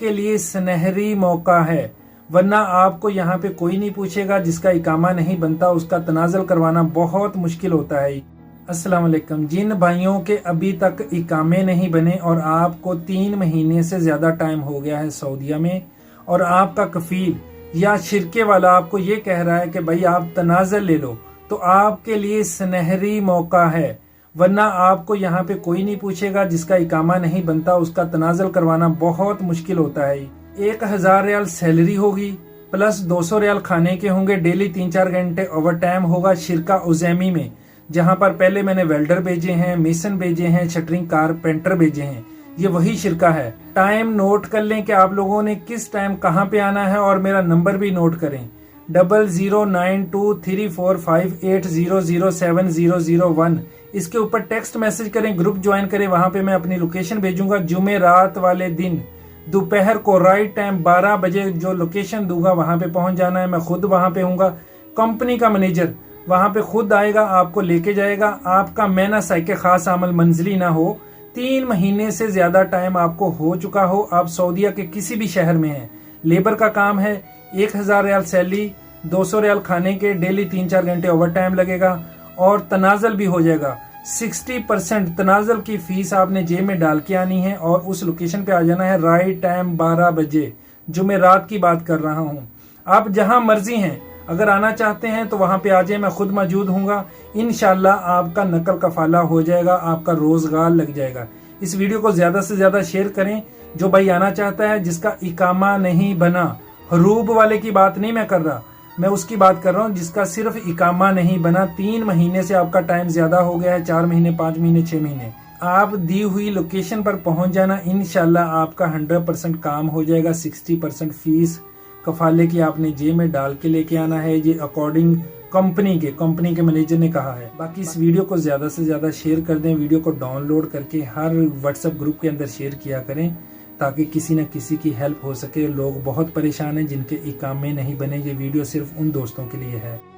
आपके लिए सुनहरी मौका है, वरना आपको यहाँ पे कोई नहीं पूछेगा। जिसका इकामा नहीं बनता उसका तनाज़ुल करवाना बहुत मुश्किल होता है। अस्सलाम वालेकुम। जिन भाइयों के अभी तक इकामे नहीं बने और आपको 3 महीने से ज़्यादा टाइम हो गया है सऊदीया में, और आपका कफील या शिरके वाला आपको ये कह रहा है कि भाई आप तनाज़ुल ले लो, तो आपके लिए सुनहरी मौका है, वरना आपको यहाँ पे कोई नहीं पूछेगा। जिसका इकामा नहीं बनता उसका तनाज़ुल करवाना बहुत मुश्किल होता है। 1000 रियाल सैलरी होगी, प्लस 200 रियाल खाने के होंगे, डेली 3-4 घंटे ओवर टाइम होगा शिरका उज़ैमी में, जहाँ पर पहले मैंने वेल्डर भेजे हैं, मेसन भेजे हैं, शटरिंग कारपेंटर भेजे हैं। ये वही शिरका है। टाइम नोट कर लें कि आप लोगों ने किस टाइम कहाँ पे आना है, और मेरा नंबर भी नोट करें 00923458007001। इसके ऊपर टेक्स्ट मैसेज करें, ग्रुप ज्वाइन करें, वहां पे मैं अपनी लोकेशन भेजूंगा। जुमे रात वाले दिन दोपहर को राइट टाइम 12 बजे जो लोकेशन दूंगा वहां पे पहुंच जाना है। मैं खुद वहां पे हूँगा, कंपनी का मैनेजर वहां पे खुद आएगा, आपको लेके जाएगा। आपका महीना साइके खास अमल मंजिली ना हो, 3 महीने से ज्यादा टाइम आपको हो चुका हो, आप सऊदीया के किसी भी शहर में हैं, लेबर का काम है, 1000 रियाल सैलरी, 200 रियाल खाने के, डेली 3-4 घंटे ओवर टाइम लगेगा, और तनाज़ुल भी हो जाएगा। 60% तनाज़ुल की फीस आपने जेब में डाल के आनी है, और उस लोकेशन पे आ जाना है राइट टाइम 12 बजे। जुमे रात की बात कर रहा हूँ। आप जहां मर्जी हैं, अगर आना चाहते हैं तो वहां पे आ जाए, मैं खुद मौजूद हूँगा। इंशाल्लाह आपका नकल कफाला हो जाएगा, आपका रोजगार लग जाएगा। इस वीडियो को ज्यादा से ज्यादा शेयर करें। जो भाई आना चाहता है, जिसका इकामा नहीं बना, हरूब वाले की बात नहीं मैं कर रहा, मैं उसकी बात कर रहा हूँ जिसका सिर्फ इकामा नहीं बना। 3 महीने से आपका टाइम ज्यादा हो गया है, 4 महीने, 5 महीने, 6 महीने। आप दी हुई लोकेशन पर पहुंच जाना, इंशाल्लाह आपका 100% काम हो जाएगा। 60% फीस कफाले की आपने जेब में डाल के लेके आना है, ये अकॉर्डिंग कंपनी के मैनेजर ने कहा है। बाकी इस वीडियो को ज्यादा से ज्यादा शेयर कर दें। वीडियो को डाउनलोड करके हर व्हाट्सएप ग्रुप के अंदर शेयर किया करें, ताकि किसी न किसी की हेल्प हो सके। लोग बहुत परेशान हैं जिनके इकामे नहीं बने। ये वीडियो सिर्फ उन दोस्तों के लिए है।